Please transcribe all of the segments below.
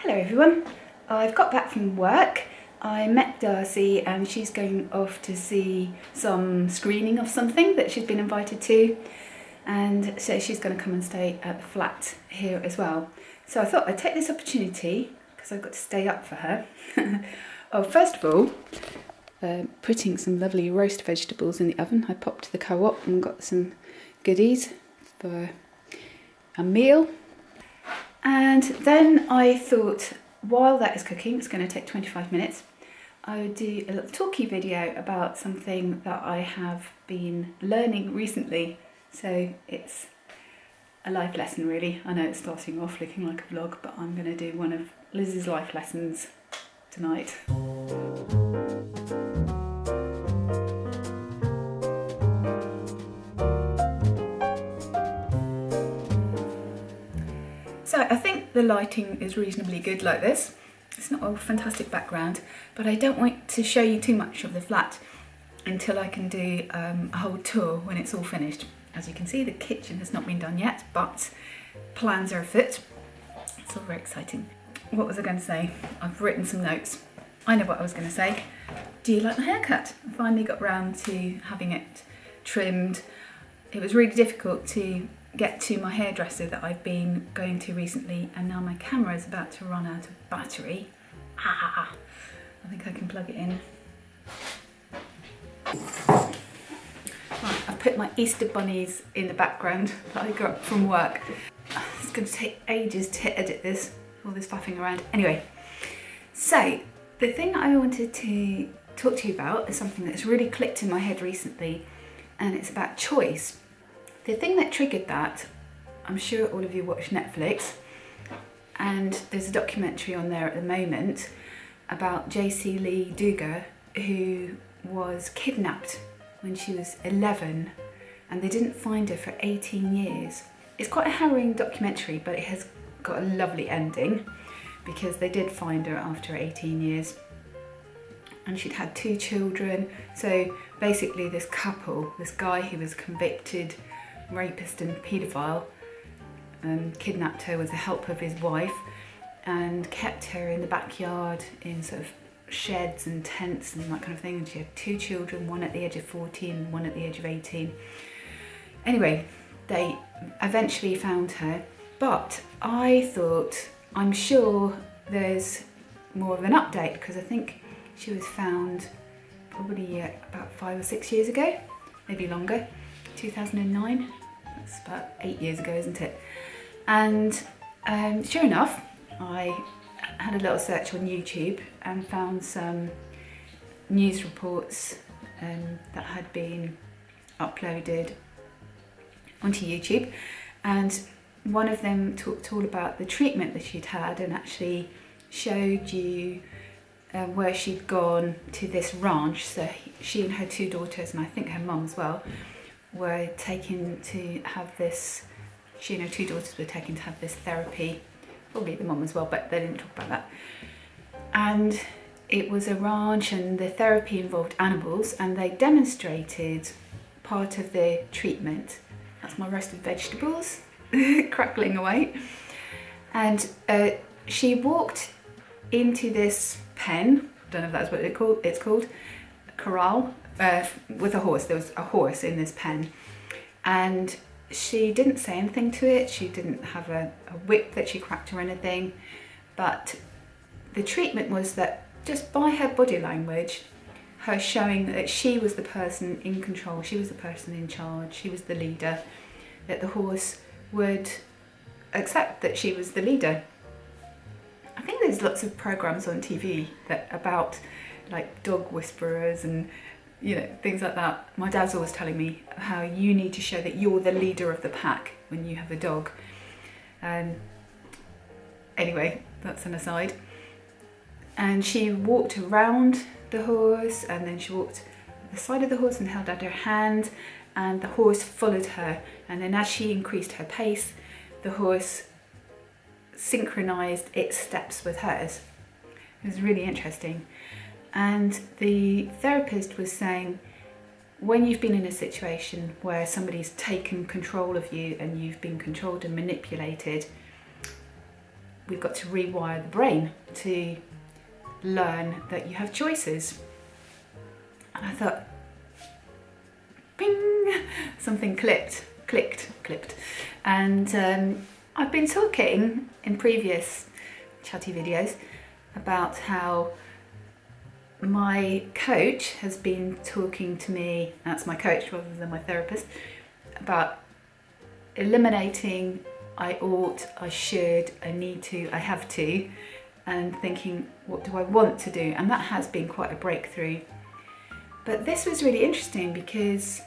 Hello everyone, I've got back from work. I met Darcy and she's going off to see some screening of something that she's been invited to, and so she's going to come and stay at the flat here as well. So I thought I'd take this opportunity, because I've got to stay up for her, of first of all putting some lovely roast vegetables in the oven. I popped to the co-op and got some goodies for a meal. And then I thought, while that is cooking, it's going to take 25 minutes, I would do a little talky video about something that I have been learning recently. So it's a life lesson really. I know it's starting off looking like a vlog, but I'm going to do one of Liz's life lessons tonight. So I think the lighting is reasonably good like this. It's not a fantastic background, but I don't want to show you too much of the flat until I can do a whole tour when it's all finished. As you can see, the kitchen has not been done yet, but plans are afoot. It's all very exciting. What was I going to say? I've written some notes. I know what I was going to say. Do you like my haircut? I finally got round to having it trimmed. It was really difficult to get to my hairdresser that I've been going to recently, and now my camera is about to run out of battery. I think I can plug it in. Right, I've put my Easter bunnies in the background that I got from work. It's going to take ages to edit this, all this faffing around. Anyway, so the thing I wanted to talk to you about is something that's really clicked in my head recently, and it's about choice. The thing that triggered that, I'm sure all of you watch Netflix, and there's a documentary on there at the moment about J.C. Lee Duga, who was kidnapped when she was 11 and they didn't find her for 18 years. It's quite a harrowing documentary, but it has got a lovely ending because they did find her after 18 years. And she'd had 2 children. So basically this couple, this guy who was convicted rapist and paedophile, kidnapped her with the help of his wife and kept her in the backyard in sort of sheds and tents and that kind of thing. And she had 2 children, one at the age of 14 and one at the age of 18. Anyway, they eventually found her, but I thought, I'm sure there's more of an update, because I think she was found probably about 5 or 6 years ago, maybe longer. 2009, that's about 8 years ago, isn't it? And sure enough, I had a little search on YouTube and found some news reports that had been uploaded onto YouTube, and one of them talked all about the treatment that she'd had and actually showed you where she'd gone to this ranch. So she and her 2 daughters, and I think her mum as well, were taken to have this, she and her 2 daughters were taken to have this therapy, probably the mum as well, but they didn't talk about that. And it was a ranch and the therapy involved animals, and they demonstrated part of the treatment. That's my roasted vegetables crackling away. And she walked into this pen, I don't know if that's what it's called, corral, with a horse. There was a horse in this pen, and she didn't say anything to it. She didn't have a whip that she cracked or anything, but the treatment was that just by her body language, her showing that she was the person in control, she was the person in charge, she was the leader, that the horse would accept that she was the leader. I think there's lots of programs on TV that about like dog whisperers and, you know, things like that. My dad's always telling me how you need to show that you're the leader of the pack when you have a dog. Anyway, that's an aside. And she walked around the horse, and then she walked at the side of the horse and held out her hand, and the horse followed her. And then as she increased her pace, the horse synchronized its steps with hers. It was really interesting. And the therapist was saying, when you've been in a situation where somebody's taken control of you and you've been controlled and manipulated, we've got to rewire the brain to learn that you have choices. And I thought, bing, something clicked. And I've been talking in previous chatty videos about how my coach has been talking to me, that's my coach rather than my therapist, about eliminating I ought, I should, I need to, I have to, and thinking, what do I want to do? And that has been quite a breakthrough. But this was really interesting because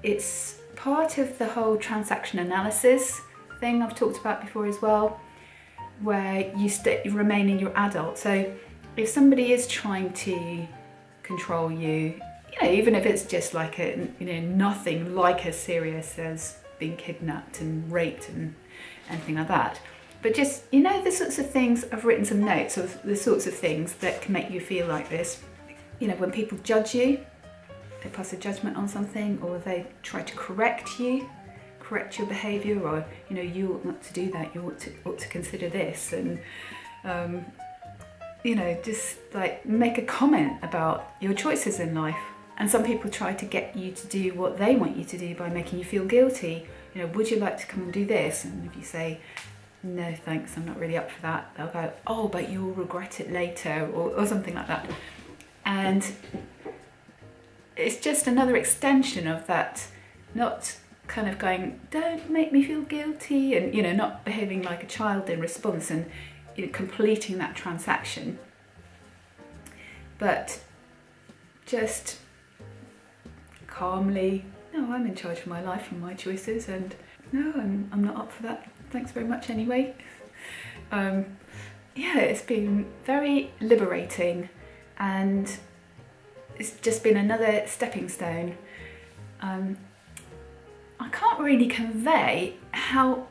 it's part of the whole transaction analysis thing I've talked about before as well, where you remain in your adult. So if somebody is trying to control you, even if it's just like nothing like as serious as being kidnapped and raped and anything like that, but just, the sorts of things, I've written some notes of the sorts of things that can make you feel like this. When people judge you, they pass a judgment on something, or they try to correct your behaviour, or you ought not to do that, you ought to consider this, and just like make a comment about your choices in life. And some people try to get you to do what they want you to do by making you feel guilty. Would you like to come and do this? And if you say, no thanks, I'm not really up for that, they'll go, oh, but you'll regret it later, or something like that. And it's just another extension of that, not kind of going, don't make me feel guilty, and not behaving like a child in response and completing that transaction, but just calmly, no, I'm in charge of my life and my choices, and no, I'm not up for that, thanks very much anyway. Yeah, it's been very liberating, and it's just been another stepping stone. I can't really convey how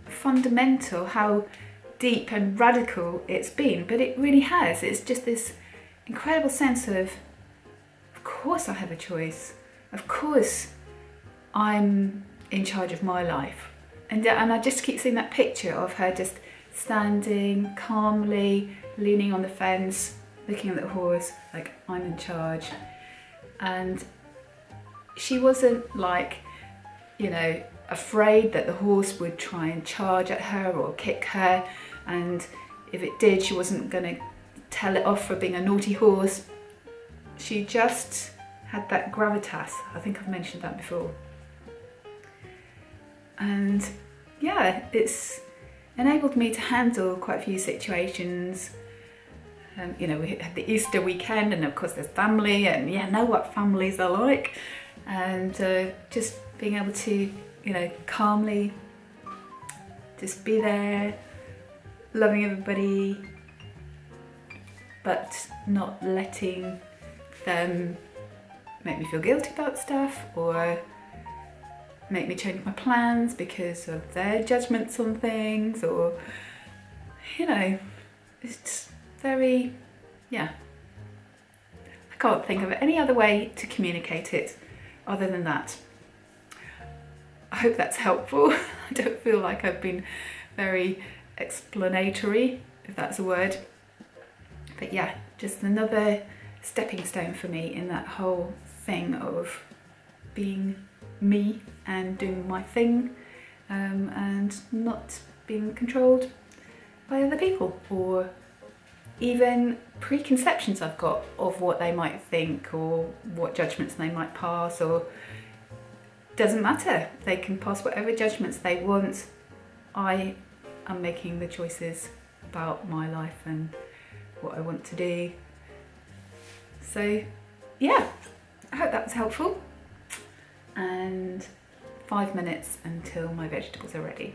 fundamental, how deep and radical it's been, but it really has. It's just this incredible sense of course I have a choice, of course I'm in charge of my life. And I just keep seeing that picture of her just standing calmly, leaning on the fence, looking at the horse, like, I'm in charge. And she wasn't like, afraid that the horse would try and charge at her or kick her, and if it did, she wasn't going to tell it off for being a naughty horse. She just had that gravitas. I think I've mentioned that before. And yeah, it's enabled me to handle quite a few situations. We had the Easter weekend, and of course there's family, and know what families are like, and just being able to calmly just be there, loving everybody, but not letting them make me feel guilty about stuff or make me change my plans because of their judgments on things, or it's very, I can't think of any other way to communicate it other than that. I hope that's helpful. I don't feel like I've been very explanatory, if that's a word. But yeah, just another stepping stone for me in that whole thing of being me and doing my thing, and not being controlled by other people, or even preconceptions I've got of what they might think or what judgments they might pass, or doesn't matter, they can pass whatever judgments they want. I am making the choices about my life and what I want to do. So yeah, I hope that was helpful, and 5 minutes until my vegetables are ready.